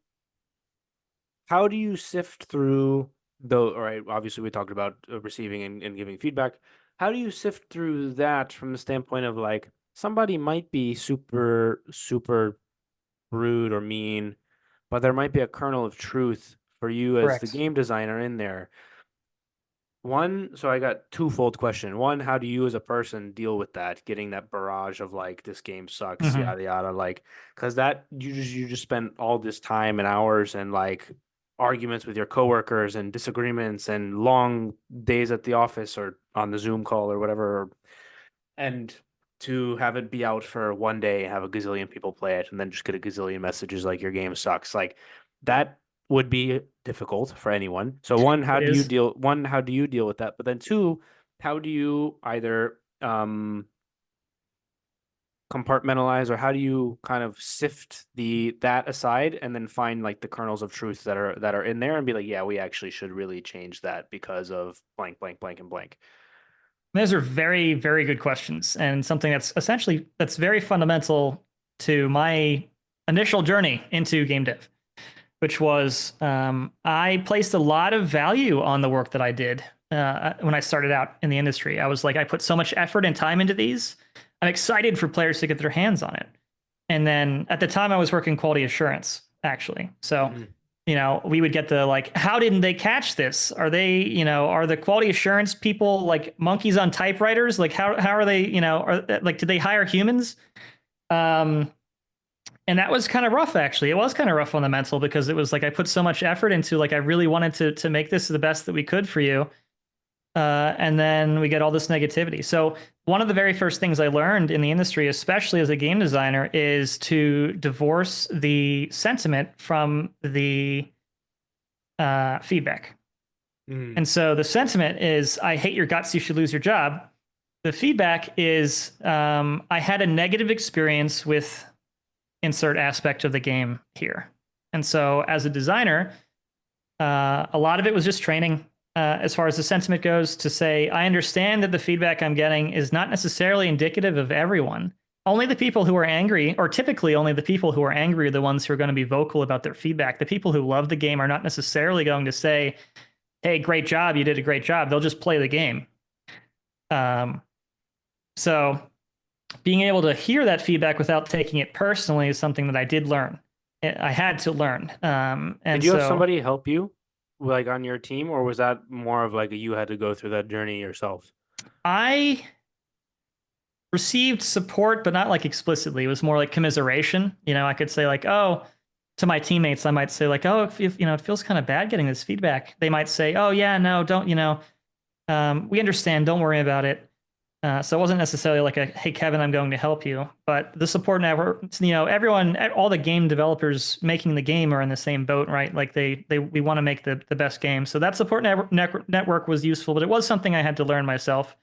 how do you sift through though, all right, obviously we talked about receiving and giving feedback. How do you sift through that from the standpoint of like somebody might be super rude or mean, but there might be a kernel of truth for you as the Correct. game designer in there. One, so I got twofold question. One, how do you as a person deal with that, getting that barrage of like this game sucks, Mm-hmm. yada yada, like because that you just spent all this time and hours and like arguments with your coworkers and disagreements and long days at the office or on the Zoom call or whatever, and to have it be out for one day, have a gazillion people play it, and then just get a gazillion messages like your game sucks, like that would be difficult for anyone. So one, It is. how do you deal with that? But then two, how do you either compartmentalize or how do you kind of sift that aside and then find like the kernels of truth that are in there and be like, yeah, we actually should really change that because of blank, blank, blank, and blank. Those are very, very good questions, and something that's very fundamental to my initial journey into game dev, which was I placed a lot of value on the work that I did when I started out in the industry. I was like, I put so much effort and time into these. I'm excited for players to get their hands on it. And then at the time, I was working quality assurance, actually. So, Mhm. we would get the like, how didn't they catch this? Are they, are the quality assurance people like monkeys on typewriters? Like, how are they, like, did they hire humans? Um, and that was kind of rough, actually. It was kind of rough on the mental because it was like I put so much effort into like I really wanted to make this the best that we could for you. and then we get all this negativity. So one of the very first things I learned in the industry, especially as a game designer, is to divorce the sentiment from the feedback. Mm. And so the sentiment is, I hate your guts, you should lose your job. The feedback is, I had a negative experience with insert aspect of the game here. And so as a designer, a lot of it was just training as far as the sentiment goes to say, I understand that the feedback I'm getting is not necessarily indicative of everyone. Only the people who are angry, or typically only the people who are angry, are the ones who are going to be vocal about their feedback. The people who love the game are not necessarily going to say, hey, great job, you did a great job. They'll just play the game. Um, so being able to hear that feedback without taking it personally is something that I did learn. I had to learn. Did And you have so somebody help you, like on your team, or was that more of like you had to go through that journey yourself? I received support, but not like explicitly. It was more like commiseration. I could say like, oh, to my teammates, I might say like, oh, if it feels kind of bad getting this feedback. They might say, oh yeah, no, don't, we understand. Don't worry about it. So it wasn't necessarily like a, hey, Kevin, I'm going to help you. But the support network, everyone, all the game developers making the game are in the same boat, right? Like we want to make the best game. So that support network was useful, but it was something I had to learn myself.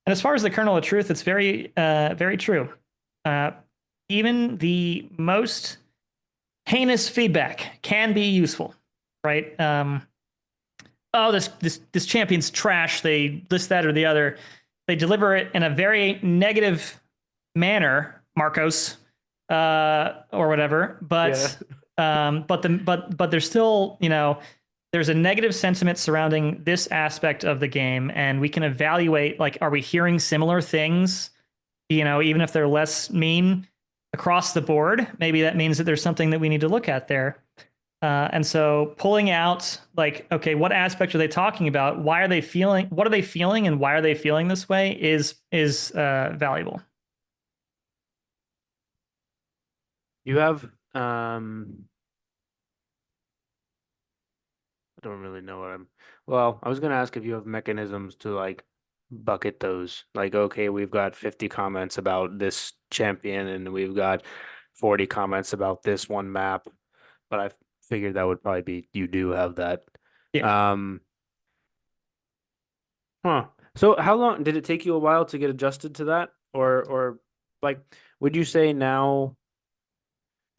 And as far as the kernel of truth, it's very true. Uh, Even the most heinous feedback can be useful, right? Oh, this champion's trash. They this, that, or the other. They deliver it in a very negative manner, Marcos, or whatever. Yeah. But there's still, there's a negative sentiment surrounding this aspect of the game, and we can evaluate, like, are we hearing similar things? Even if they're less mean across the board, maybe that means that there's something that we need to look at there. And so pulling out, like, okay, what aspect are they talking about? Why are they feeling? What are they feeling, and why are they feeling this way? Is valuable. You have I don't really know what well, I was gonna ask if you have mechanisms to like bucket those. Like, okay, we've got 50 comments about this champion and we've got 40 comments about this one map, but I figured that would probably be you do have that. Yeah. Um, huh. So how long did it take you a while to get adjusted to that? Or like would you say now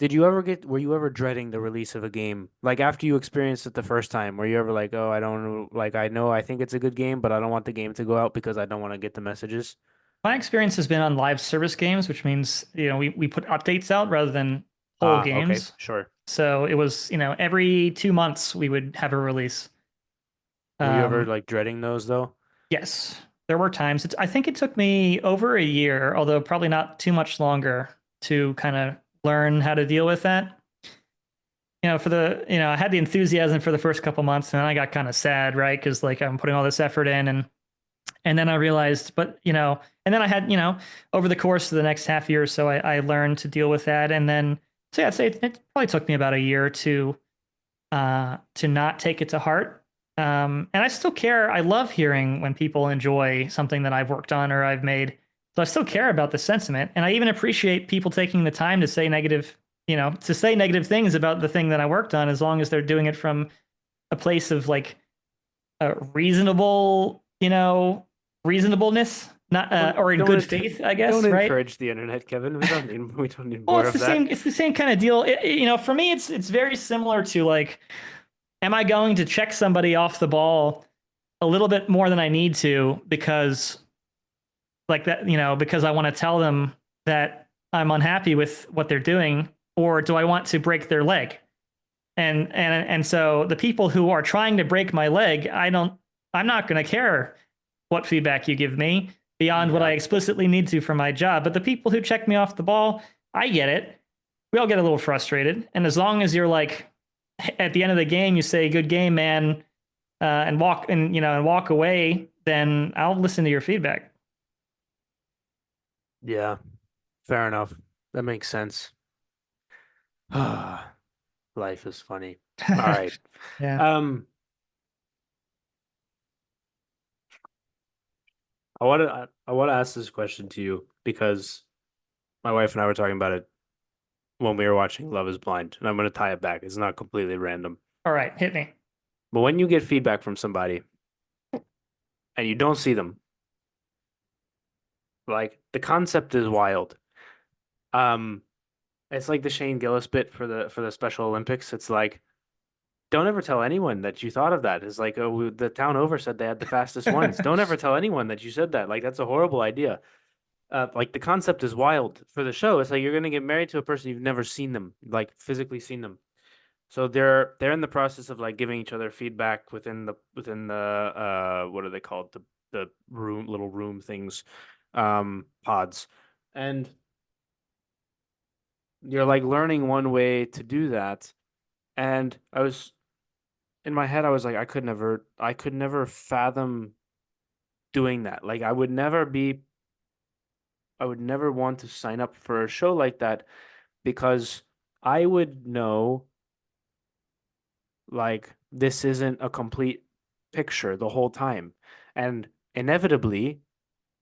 were you ever dreading the release of a game? Like after you experienced it the first time, were you ever like, oh, I don't know, like I think it's a good game, but I don't want the game to go out because I don't want to get the messages? My experience has been on live service games, which means, we put updates out rather than whole Ah, okay, games. sure. So it was, every 2 months we would have a release. Were you ever Um, like dreading those though? yes, there were times. I think it took me over a year, although probably not too much longer, to kind of learn how to deal with that. I had the enthusiasm for the first couple months, and then I got kind of sad, right? Because like I'm putting all this effort in, and then I realized, but and then I had, over the course of the next half year or so, I learned to deal with that, and then so yeah, I'd say it probably took me about a year to not take it to heart. And I still care. I love hearing when people enjoy something that I've worked on or I've made. So I still care about the sentiment, and I even appreciate people taking the time to say negative things about the thing that I worked on, as long as they're doing it from a place of like a reasonableness, not or in Don't good it, faith, I don't guess, right? encourage the internet, Kevin. We don't need Well, more it's the of that. same. It's the same kind of deal. For me, it's very similar to like, am I going to check somebody off the ball a little bit more than I need to because like that, because I want to tell them that I'm unhappy with what they're doing, or do I want to break their leg? And so the people who are trying to break my leg, I'm not going to care what feedback you give me beyond what I Yeah. explicitly need to for my job. But the people who check me off the ball, I get it. We all get a little frustrated, and as long as you're like, at the end of the game, you say "good game, man," and walk away, then I'll listen to your feedback. Yeah, fair enough. That makes sense. Life is funny. All right. Yeah. Um, I want to ask this question to you because my wife and I were talking about it when we were watching Love is Blind, and I'm going to tie it back. It's not completely random. All right, hit me. But when you get feedback from somebody and you don't see them, like the concept is wild. Um, it's like the Shane Gillis bit for the Special Olympics. It's like don't ever tell anyone that you thought of that. It's like the town over said they had the fastest ones. Don't ever tell anyone that you said that. Like that's a horrible idea. Like the concept is wild for the show. It's like you're gonna get married to a person you've never seen them, like physically seen them. So they're in the process of like giving each other feedback within the what are they called? The room little room things, pods. And you're like learning one way to do that. And I was in my head, I was like, I could never fathom doing that. Like I would never want to sign up for a show like that because I would know like this isn't a complete picture the whole time. And inevitably,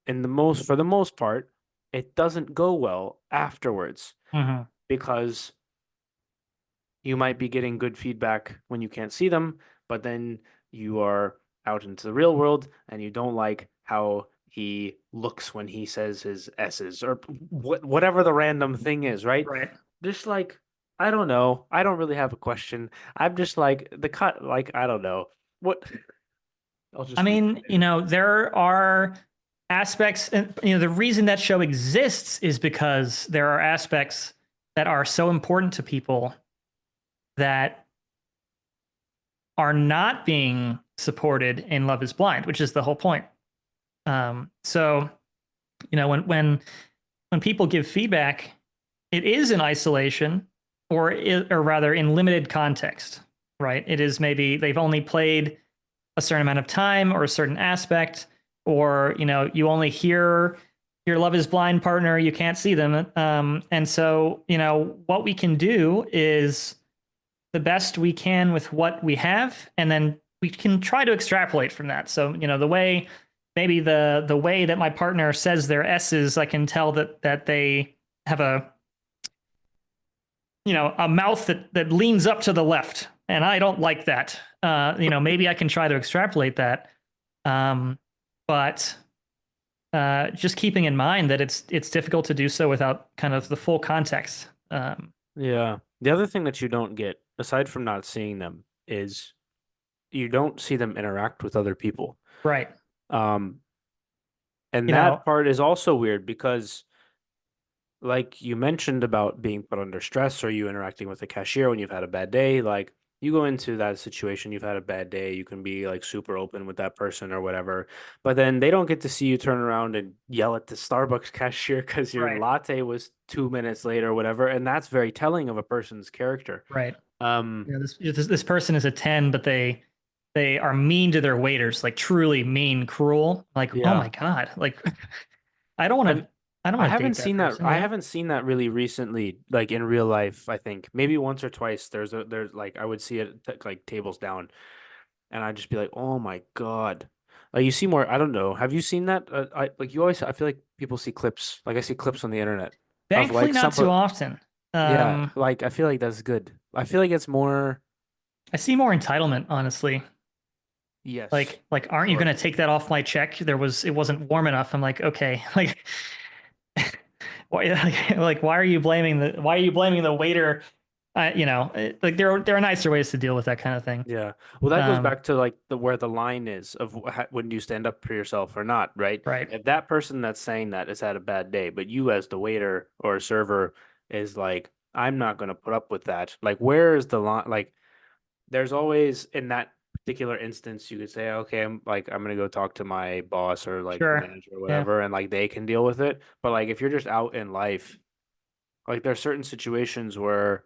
for the most part, it doesn't go well afterwards Hmm. because you might be getting good feedback when you can't see them, but then you are out into the real world and you don't like how he looks when he says his S's or whatever the random thing is, right? Right. Just like, I don't know. I don't really have a question. I'm just like the cut, like, I don't know. What I'll I just leave it mean, there. there are aspects, and the reason that show exists is because there are aspects that are so important to people that are not being supported in Love is Blind, which is the whole point. So, when people give feedback, it is in isolation, or rather in limited context, right? It is maybe they've only played a certain amount of time or a certain aspect, or you only hear your Love is Blind partner, you can't see them. And so what we can do is the best we can with what we have, and then we can try to extrapolate from that. So the way, maybe the way that my partner says their S's, I can tell that they have a mouth that leans up to the left, and I don't like that. Maybe I can try to extrapolate that. But just keeping in mind that it's difficult to do so without kind of the full context. Yeah. The other thing that you don't get, aside from not seeing them, is you don't see them interact with other people. Right. Um, and You know, that part is also weird because like you mentioned about being put under stress or you interacting with a cashier when you've had a bad day, like you go into that situation, you've had a bad day, you can be like super open with that person or whatever, but then they don't get to see you turn around and yell at the Starbucks cashier because your right. latte was 2 minutes late or whatever, and that's very telling of a person's character. Right. Um, This person is a 10, but they are mean to their waiters, like truly mean, cruel. Like, oh yeah. my God. Like I don't want I've to I don't want to date that person, I haven't seen that really recently, like in real life, I think. Maybe once or twice there's like I would see it like tables down and I'd just be like, "Oh my God." Like you see more, I don't know. Have you seen that? I like you always I feel like people see clips, like I see clips on the internet of Thankfully like not some too often. yeah, like I feel like that's good. I feel like it's more I see more entitlement, honestly. yes, Like, for aren't you sure. gonna take that off my check? It wasn't warm enough. I'm like, okay, like why why are you blaming the waiter? Like there are nicer ways to deal with that kind of thing. Yeah. Well, that goes Um, back to like the where the line is of when you stand up for yourself or not, right? right, If that person that's saying that has had a bad day, but you as the waiter or server is like, I'm not going to put up with that. Like, where is the line? Like, there's always in that particular instance, you could say, okay, I'm going to go talk to my boss or like the sure, manager or yeah, whatever, and like they can deal with it. But like, if you're just out in life, like there's certain situations where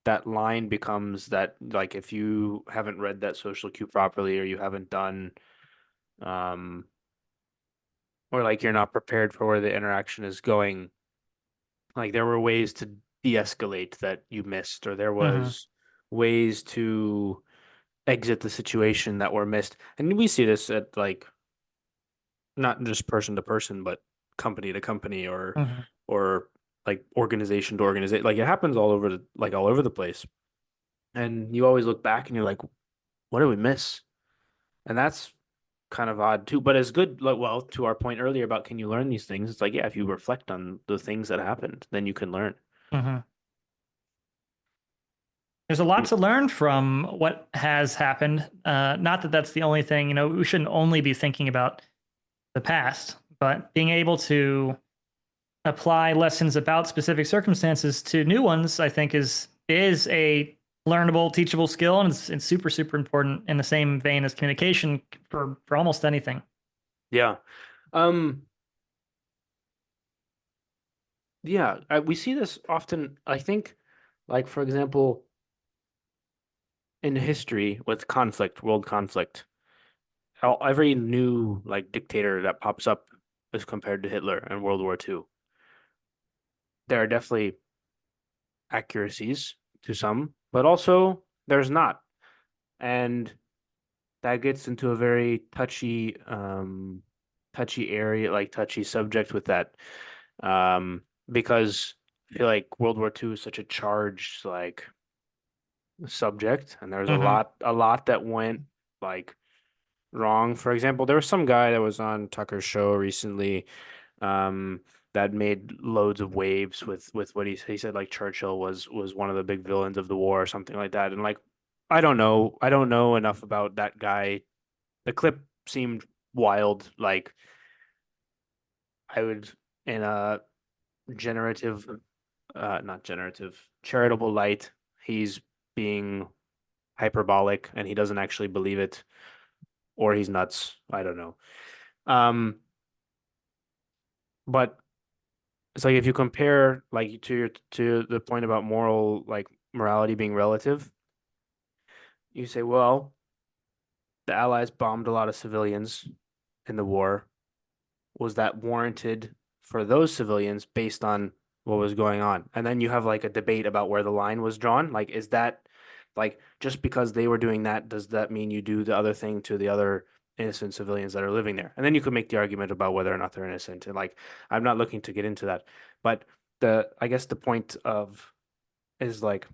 that line becomes that like if you haven't read that social cue properly or you haven't done um or like you're not prepared for where the interaction is going, like there were ways to de-escalate that you missed or there hmm, was ways to exit the situation that were missed. And we see this at like not just person to person, but company to company Hmm. or like organization to organization. Like it happens all over all over the place. And you always look back and you're like, what did we miss? And that's kind of odd too. But it's good, like well, to our point earlier about can you learn these things? It's like, yeah, if you reflect on the things that happened, then you can learn. Hmm. There's a lot You- to learn from what has happened. Not that that's the only thing. We shouldn't only be thinking about the past, but being able to apply lessons about specific circumstances to new ones, I think is a learnable, teachable skill, and it's super super important in the same vein as communication for almost anything. Yeah. Um, yeah, we see this often, I think, like for example, in history with conflict, world conflict. Every new like dictator that pops up as compared to Hitler and World War II, there are definitely accuracies to some, but also there's not. And that gets into a very touchy area, like touchy subject with that. Because I feel like World War II is such a charged like subject, and there's Hmm. a lot that went like wrong. For example, there was some guy that was on Tucker's show recently, um, that made loads of waves with what he said like Churchill was one of the big villains of the war or something like that. And like I don't know enough about that guy. The clip seemed wild. Like I would in a generative not generative, charitable light, he's being hyperbolic and he doesn't actually believe it or he's nuts. I don't know. Um, but it's like if you compare like to the point about moral like morality being relative, you say, well, the Allies bombed a lot of civilians in the war. Was that warranted for those civilians based on what was going on? And then you have like a debate about where the line was drawn. Like, is that like just because they were doing that, does that mean you do the other thing to the other innocent civilians that are living there? And then you could make the argument about whether or not they're innocent. And like, I'm not looking to get into that, but I guess the point of is like,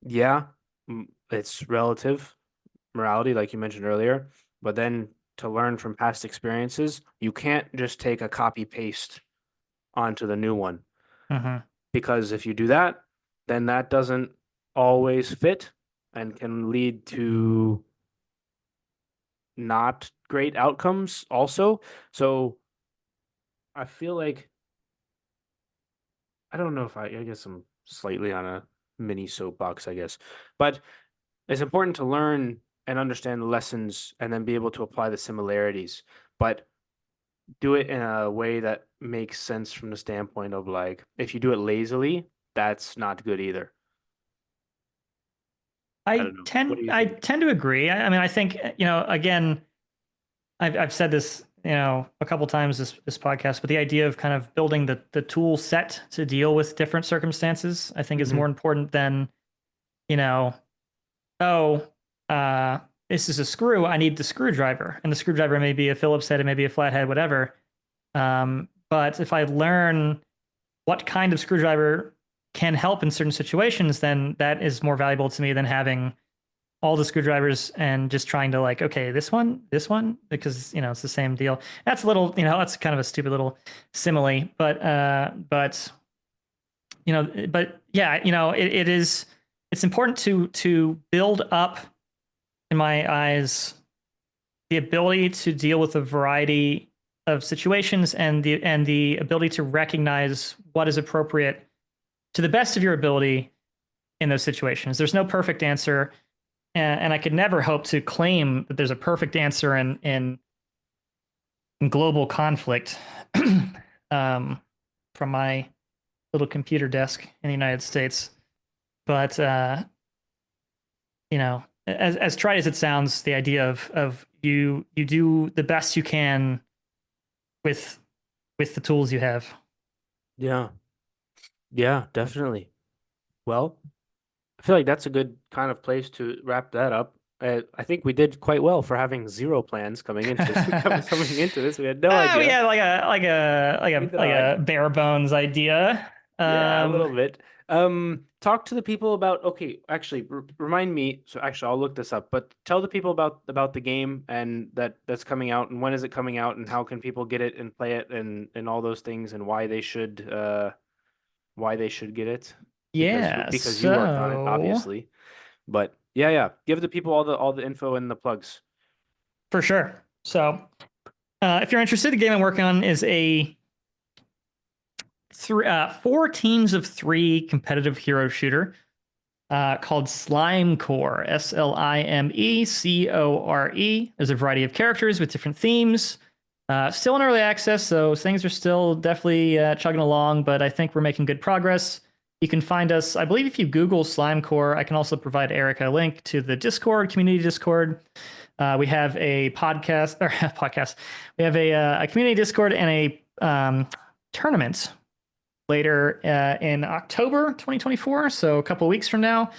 yeah, it's relative morality, like you mentioned earlier, but then to learn from past experiences, you can't just take a copy paste onto the new one Hmm. because if you do that, then that doesn't always fit and can lead to not great outcomes also. So I feel like I don't know if I guess I'm slightly on a mini soapbox, I guess, but it's important to learn and understand the lessons and then be able to apply the similarities. But do it in a way that makes sense from the standpoint of like if you do it lazily, that's not good either. I don't know. What do you I think? tend to agree. I mean, I think again, I've said this a couple times this podcast, but the idea of kind of building the tool set to deal with different circumstances, I think, is Hmm. more important than you know oh, uh, this is a screw. I need the screwdriver, and the screwdriver may be a Phillips head, it may be a flathead, whatever. But if I learn what kind of screwdriver can help in certain situations, then that is more valuable to me than having all the screwdrivers and just trying to like, okay, this one, because it's the same deal. That's a little, that's kind of a stupid little simile, but yeah, it's important to build up, in my eyes, the ability to deal with a variety of situations and the ability to recognize what is appropriate to the best of your ability in those situations. There's no perfect answer, and I could never hope to claim that there's a perfect answer in global conflict um, from my little computer desk in the United States. But as trite as it sounds, the idea of you do the best you can with the tools you have. Yeah. Yeah, definitely. Well, I feel like that's a good kind of place to wrap that up. I think we did quite well for having zero plans coming into this. Coming into this, we had no We idea. had We did all like right. a bare bones idea. Yeah, a little bit. Talk to the people about, okay, actually remind me, so actually I'll look this up, but tell the people about the game and that's coming out and when is it coming out and how can people get it and play it and all those things and why they should get it Yeah, because you worked on it so obviously. But yeah, give the people all the info and the plugs. for sure. So if you're interested, the game I'm working on is a four teams of three competitive hero shooter called Slimecore. Slimecore. There's a variety of characters with different themes. Still in early access, so things are still definitely chugging along, but I think we're making good progress. You can find us, I believe, if you Google Slimecore. I can also provide Eric a link to the Discord, community Discord. We have a podcast, or podcast. We have a community Discord and a tournament later in October 2024, so a couple of weeks from now.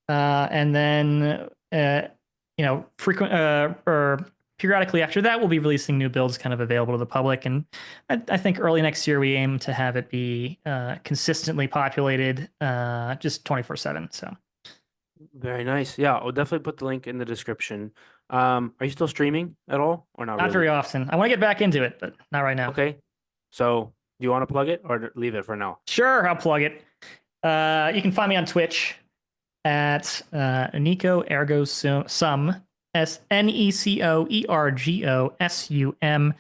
And then, frequent or periodically after that, we'll be releasing new builds kind of available to the public. And I think early next year, we aim to have it be consistently populated just 24/7. So Very nice. Yeah, I'll definitely put the link in the description. Are you still streaming at all or not not very really? often. I want to get back into it, but not right now. Okay. So, do you want to plug it or leave it for now? Sure, I'll plug it. You can find me on Twitch at Nico Ergo Sum, SNECOERGOSUM.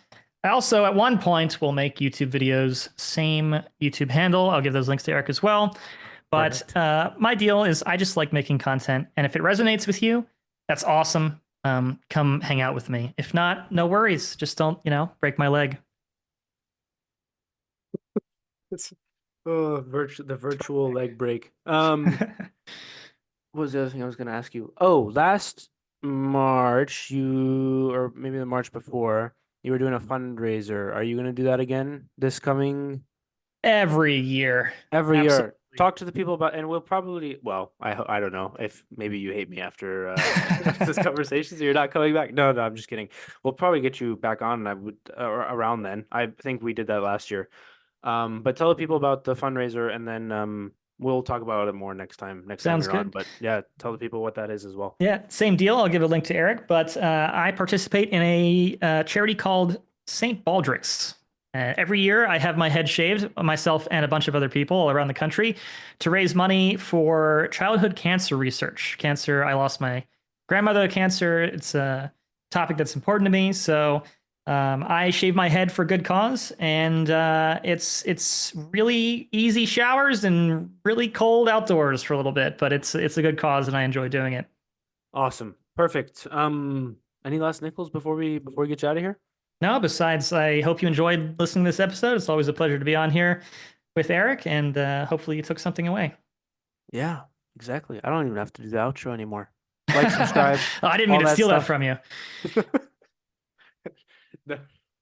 I also, at one point, will make YouTube videos, same YouTube handle. I'll give those links to Eric as well. But Perfect. my deal is I just like making content. And if it resonates with you, that's awesome. Come hang out with me. If not, no worries. Just don't, break my leg. It's the virtual leg break. What was the other thing I was going to ask you? Oh, last March, or maybe the March before, you were doing a fundraiser. Are you going to do that again this coming Every year. every year? Absolutely. Talk to the people about, and we'll probably, well, I don't know if maybe you hate me after after this conversation, so you're not coming back. No, I'm just kidding. We'll probably get you back on, and I would around then. I think we did that last year. But tell the people about the fundraiser, and then we'll talk about it more next time Sounds you're on. good. But yeah, tell the people what that is as well. Yeah, same deal. I'll give a link to Eric, but I participate in a charity called St. Baldrick's. Every year, I have my head shaved, myself and a bunch of other people all around the country, to raise money for childhood cancer research. Cancer, I lost my grandmother to cancer. It's a topic that's important to me. So I shave my head for good cause, and it's really easy showers and really cold outdoors for a little bit, but it's a good cause, and I enjoy doing it. Awesome. Perfect. Any last nickels before we get you out of here? No, besides, I hope you enjoyed listening to this episode. It's always a pleasure to be on here with Eric, and hopefully you took something away. Yeah, exactly. I don't even have to do the outro anymore. Like, subscribe, Oh, I didn't mean all to that steal that stuff. from you.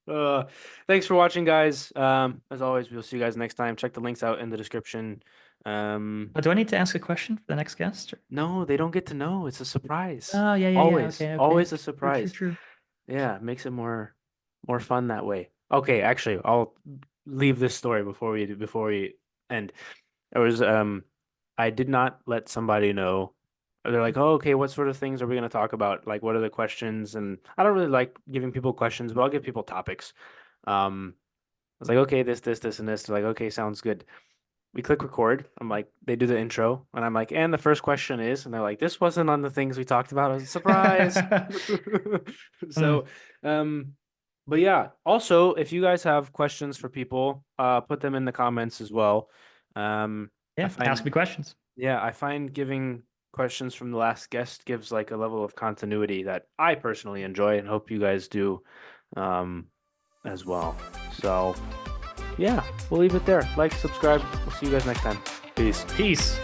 Uh, thanks for watching, guys. As always, we'll see you guys next time. Check the links out in the description. Do I need to ask a question for the next guest? Or? No, they don't get to know. It's a surprise. Oh, yeah. Always, Okay, okay. always a True. surprise. True. Yeah, it makes it more fun that way. Okay, actually, I'll leave this story before we end. It was I did not let somebody know. They're like, "Oh, okay, what sort of things are we going to talk about? Like, what are the questions?" And I don't really like giving people questions, but I'll give people topics. I was like, "Okay, this, and this." They're like, "Okay, sounds good." We click record. I'm like, they do the intro, and I'm like, and the first question is, and they're like, this wasn't on the things we talked about. I was surprise. Mm, So, um, but yeah. Also, if you guys have questions for people, put them in the comments as well. I yeah, ask find, me questions. yeah, I find giving questions from the last guest gives like a level of continuity that I personally enjoy and hope you guys do, um, as well. So yeah, we'll leave it there. Like, subscribe. We'll see you guys next time. Peace. Peace.